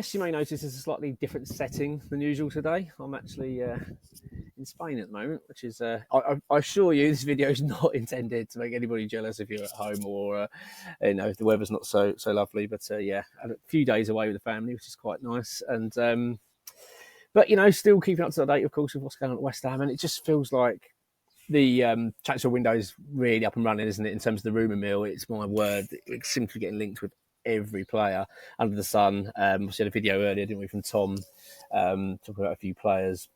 yes, you may notice it's a slightly different setting than usual today. I'm actually in Spain at the moment, which is, I assure you, this video is not intended to make anybody jealous if you're at home or, if the weather's not so lovely. But yeah, had a few days away with the family, which is quite nice. And but still keeping up to date, of course, with what's going on at West Ham, and it just feels like the transfer window is really up and running, isn't it? In terms of the rumour mill, it's my word, it's simply getting linked with every player under the sun. We had a video earlier, didn't we, from Tom, talking about a few players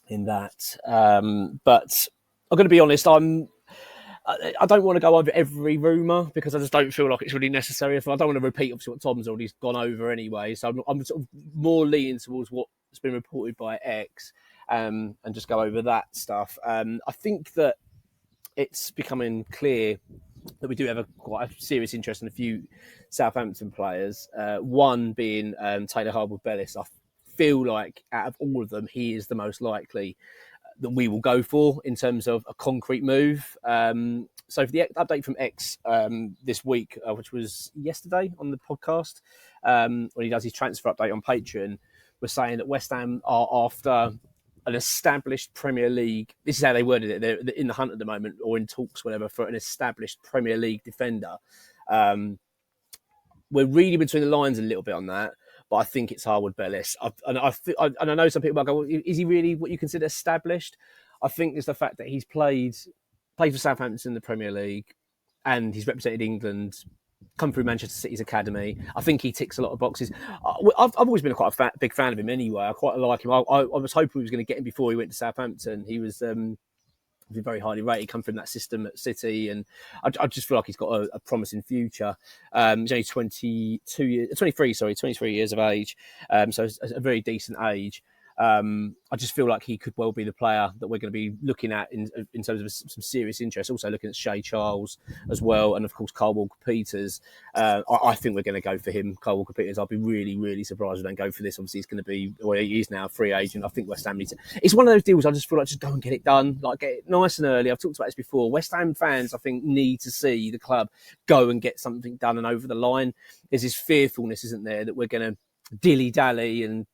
in that. But I'm going to be honest, I don't want to go over every rumour because I just don't feel like it's really necessary. I don't want to repeat obviously what Tom's already gone over anyway. So I'm sort of more leaning towards what's been reported by X, and just go over that stuff. I think that it's becoming clear that we do have quite a serious interest in a few Southampton players. One being Taylor Harwood Bellis. I feel like out of all of them, he is the most likely that we will go for in terms of a concrete move. So for the update from X this week, which was yesterday on the podcast, when he does his transfer update on Patreon, we're saying that West Ham are after an established Premier League. This is how they worded it. They're in the hunt at the moment, or in talks, whatever, for an established Premier League defender. We're reading between the lines a little bit on that, but I think it's Harwood Bellis. And I know some people might go, well, is he really what you consider established? I think it's the fact that he's played for Southampton in the Premier League, and he's represented England, come through Manchester City's academy. I think he ticks a lot of boxes. I've always been quite a big fan of him anyway. I quite like him. I was hoping we was going to get him before he went to Southampton. He was very highly rated, come from that system at City, and I just feel like he's got a promising future. He's only 23 years of age, so it's a very decent age. I just feel like he could well be the player that we're going to be looking at in terms of some serious interest. Also looking at Shea Charles as well, and of course Carl Walker-Peters. I think we're going to go for him, Carl Walker-Peters. I'll be really, really surprised if we don't go for this. Obviously, he's going to be, well, he is now a free agent. I think West Ham needs to. It's one of those deals I just feel like just go and get it done, like get it nice and early. I've talked about this before. West Ham fans, I think, need to see the club go and get something done and over the line. There's this fearfulness, isn't there, that we're going to dilly-dally and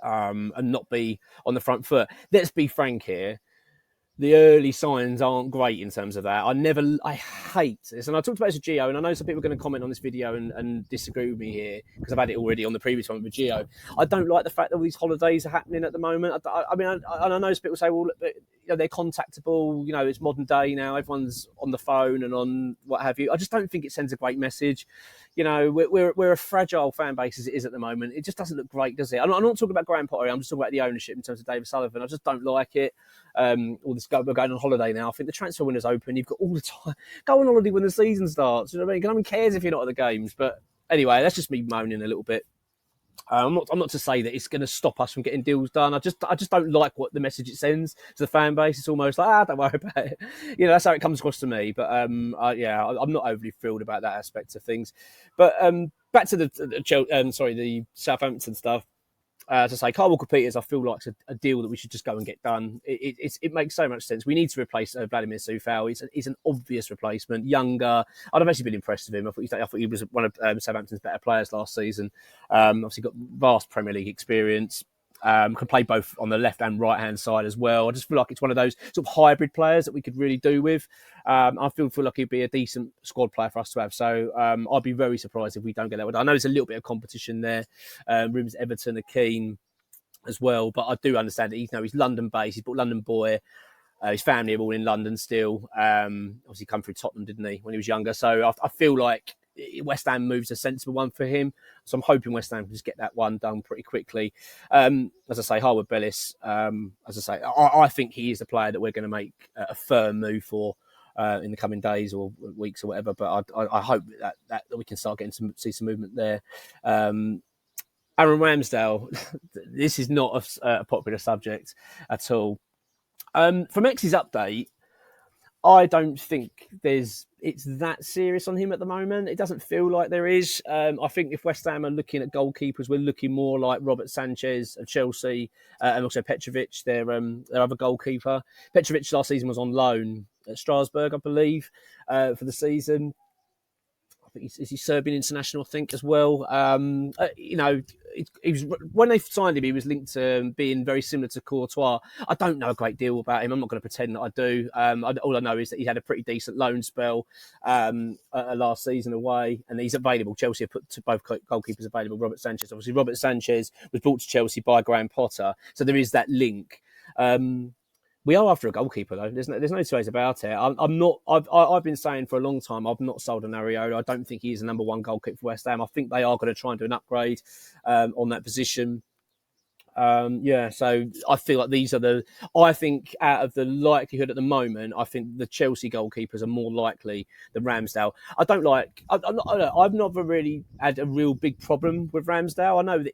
not be on the front foot. Let's be frank here. The early signs aren't great in terms of that. I hate this. And I talked about this with Gio, and I know some people are going to comment on this video and disagree with me here because I've had it already on the previous one with Gio. I don't like the fact that all these holidays are happening at the moment. I know some people say, well, they're contactable. It's modern day now. Everyone's on the phone and on what have you. I just don't think it sends a great message. We're a fragile fan base as it is at the moment. It just doesn't look great, does it? I'm not talking about Graham Potter. I'm just talking about the ownership in terms of David Sullivan. I just don't like it. All this we're going on holiday now. I think the transfer window's open. You've got all the time. Go on holiday when the season starts. You know what I mean? No one cares if you're not at the games. But anyway, that's just me moaning a little bit. I'm not to say that it's going to stop us from getting deals done. I just don't like what the message it sends to the fan base. It's almost like, don't worry about it. That's how it comes across to me. But I'm not overly thrilled about that aspect of things. But back to the Southampton stuff. As I say, Carl Walker-Peters, I feel like it's a deal that we should just go and get done. It makes so much sense. We need to replace Vladimir Soufal. He's an obvious replacement, younger. I'd have actually been impressed with him. I thought he was one of Southampton's better players last season. Obviously got vast Premier League experience. Can play both on the left and right hand side as well. I just feel like it's one of those sort of hybrid players that we could really do with. I feel like he'd be a decent squad player for us to have. So I'd be very surprised if we don't get that one. I know there's a little bit of competition there. Rumours Everton are keen as well, but I do understand that he's London based. He's brought London boy. His family are all in London still. Obviously come through Tottenham, didn't he, when he was younger? So I feel like West Ham moves a sensible one for him. So I'm hoping West Ham can just get that one done pretty quickly. As I say, Harwood Bellis, I think he is the player that we're going to make a firm move for in the coming days or weeks or whatever. But I hope that we can start getting see some movement there. Aaron Ramsdale, this is not a popular subject at all. From X's update, I don't think it's that serious on him at the moment. It doesn't feel like there is. I think if West Ham are looking at goalkeepers, we're looking more like Robert Sanchez of Chelsea and also Petrovic, their other goalkeeper. Petrovic last season was on loan at Strasbourg, I believe, for the season. think he's Serbian international, I think, as well. You know, he was, when they signed him, he was linked to being very similar to Courtois. I don't know a great deal about him. I'm not going to pretend that I do. All I know is that he had a pretty decent loan spell last season away, and he's available. Chelsea have put both goalkeepers available. Robert Sanchez, obviously, Robert Sanchez was brought to Chelsea by Graham Potter, so there is that link. We are after a goalkeeper, though. There's no two ways about it. I'm not. I've been saying for a long time I've not sold on Areola. I don't think he is a number one goalkeeper for West Ham. I think they are going to try and do an upgrade on that position. So I feel like these are I think out of the likelihood at the moment, I think the Chelsea goalkeepers are more likely than Ramsdale. I've never really had a real big problem with Ramsdale. I know that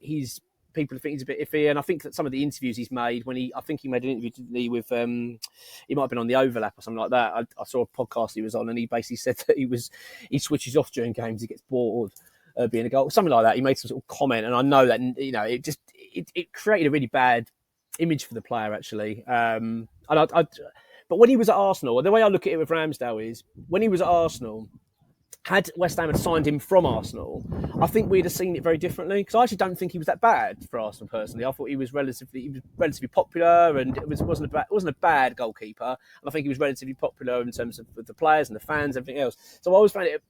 people think he's a bit iffy, and I think that some of the interviews he's made I think he made an interview with he might have been on the Overlap or something like that. I saw a podcast he was on, and he basically said that he switches off during games, he gets bored being a goal, something like that. He made some sort of comment, and I know that, you know, it created a really bad image for the player, actually. But when he was at Arsenal, the way I look at it with Ramsdale is, when he was at Arsenal, had West Ham had signed him from Arsenal, I think we'd have seen it very differently, because I actually don't think he was that bad for Arsenal personally. I thought he was relatively popular, and it wasn't a bad goalkeeper. And I think he was relatively popular in terms of the players and the fans, everything else. So I always found it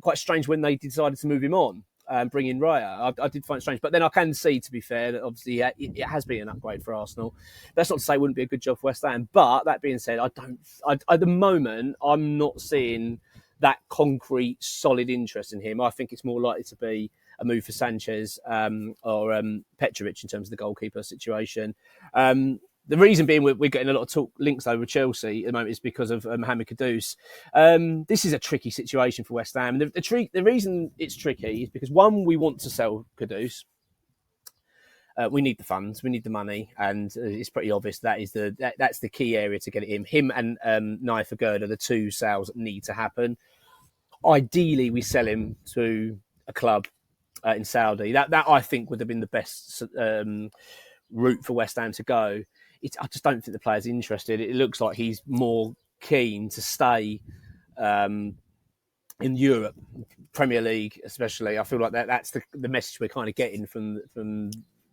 quite strange when they decided to move him on and bring in Raya. I did find it strange, but then I can see, to be fair, that obviously it has been an upgrade for Arsenal. That's not to say it wouldn't be a good job for West Ham, but that being said, at the moment I'm not seeing that concrete, solid interest in him. I think it's more likely to be a move for Sanchez or Petrovic in terms of the goalkeeper situation. The reason being we're getting a lot of talk links over Chelsea at the moment is because of Mohamed Kudus. This is a tricky situation for West Ham. The reason it's tricky is because, one, we want to sell Kudus. We need the funds, we need the money, and it's pretty obvious that's the key area to get it in. Him and Naif Agurd are the two sales that need to happen. Ideally, we sell him to a club in Saudi. That I think would have been the best route for West Ham to go. I just don't think the player's interested. It looks like he's more keen to stay in Europe, Premier League especially. I feel like that's the message we're kind of getting from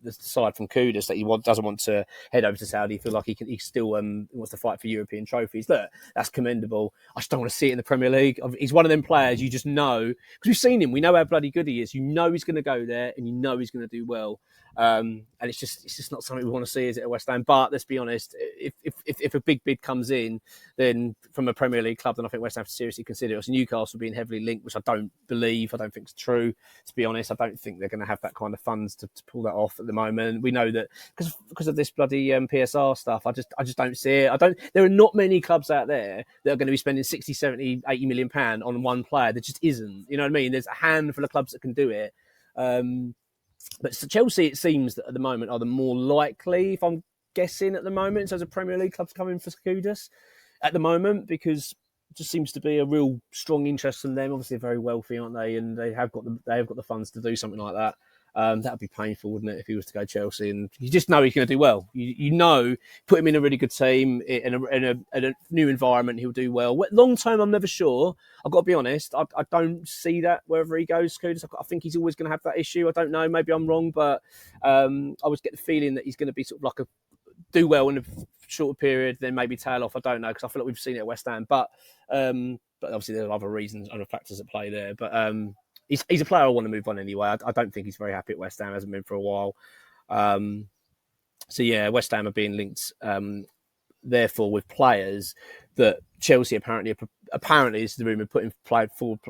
the side from Kudus, that he doesn't want to head over to Saudi. He feels like he still wants to fight for European trophies. Look, that's commendable. I just don't want to see it in the Premier League. He's one of them players you just know, because we've seen him. We know how bloody good he is. You know he's going to go there, and you know he's going to do well. And it's just not something we want to see, is it, at West Ham? But let's be honest, if a big bid comes in, then from a Premier League club, then I think West Ham have to seriously consider it. So Newcastle being heavily linked, which I don't think it's true. To be honest, I don't think they're going to have that kind of funds to pull that off at the moment. We know that because of this bloody PSR stuff. I just don't see it. There are not many clubs out there that are going to be spending 60, 70, 80 million pound on one player. There just isn't. You know what I mean? There's a handful of clubs that can do it. But Chelsea, it seems that at the moment, are the more likely, if I'm guessing at the moment, in terms of Premier League clubs coming for Kudus at the moment, because it just seems to be a real strong interest from them. Obviously, they're very wealthy, aren't they? And they have got the funds to do something like that. That would be painful, wouldn't it, if he was to go Chelsea? And you just know he's going to do well. You know, put him in a really good team in a new environment, he'll do well. Long term, I'm never sure. I've got to be honest. I don't see that wherever he goes, Kudus. I think he's always going to have that issue. I don't know. Maybe I'm wrong, but I always get the feeling that he's going to be sort of like do well in a shorter period, then maybe tail off. I don't know, because I feel like we've seen it at West Ham. But obviously there are other reasons, other factors at play there. But he's a player I want to move on anyway. I don't think he's very happy at West Ham. Hasn't been for a while. West Ham are being linked, therefore, with players that Chelsea apparently is the rumour putting forward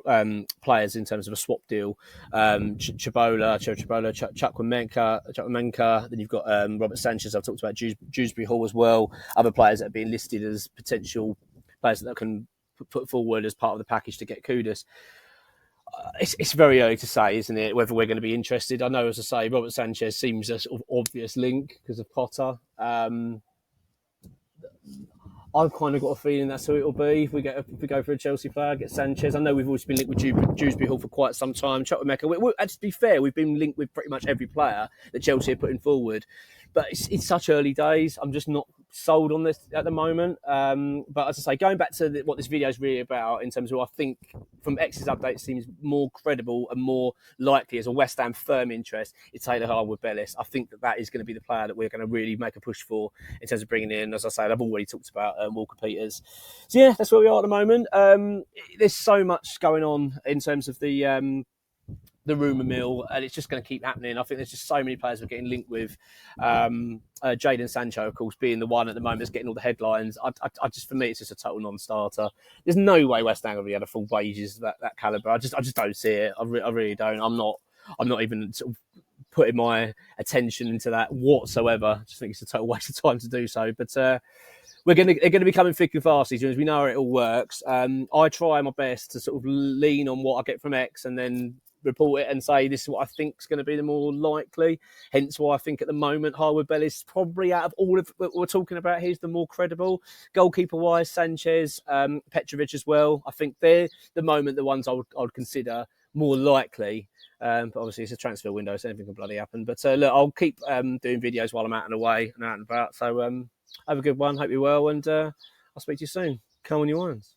players in terms of a swap deal. Chukwuemeka, then you've got Robert Sanchez. I've talked about Dewsbury Hall as well. Other players that are being listed as potential players that can put forward as part of the package to get Kudus. It's very early to say, isn't it, whether we're going to be interested. I know, as I say, Robert Sanchez seems a sort of obvious link because of Potter. I've kind of got a feeling that's who it'll be if we go for a Chelsea player, get Sanchez. I know we've always been linked with Dewsbury Hall for quite some time. Chukwuemeka, to be fair, we've been linked with pretty much every player that Chelsea are putting forward. But it's such early days. I'm just not sold on this at the moment. But as I say, going back to what this video is really about, in terms of what I think from X's update seems more credible and more likely as a West Ham firm interest, is Taylor Harwood Bellis. I think that is going to be the player that we're going to really make a push for in terms of bringing in. As I say, I've already talked about Walker Peters. So yeah, that's where we are at the moment. There's so much going on in terms of the rumour mill, and it's just going to keep happening. I think there's just so many players we're getting linked with. Jadon Sancho, of course, being the one at the moment that's getting all the headlines. I just, for me, it's just a total non-starter. There's no way West Ham will be able to full wages that calibre. I just don't see it. I really don't. I'm not even sort of putting my attention into that whatsoever. I just think it's a total waste of time to do so. But they're going to be coming thick and fast, as we know how it all works. I try my best to sort of lean on what I get from X and then report it and say this is what I think is going to be the more likely. Hence why I think at the moment Harwood Bellis probably, out of all of what we're talking about, he's the more credible. Goalkeeper wise, Sanchez, Petrovic as well. I think they're the moment the ones I would consider more likely. But obviously it's a transfer window, so anything can bloody happen. But look, I'll keep doing videos while I'm out and away and out and about. So have a good one. Hope you're well, and I'll speak to you soon. Come on, you irons.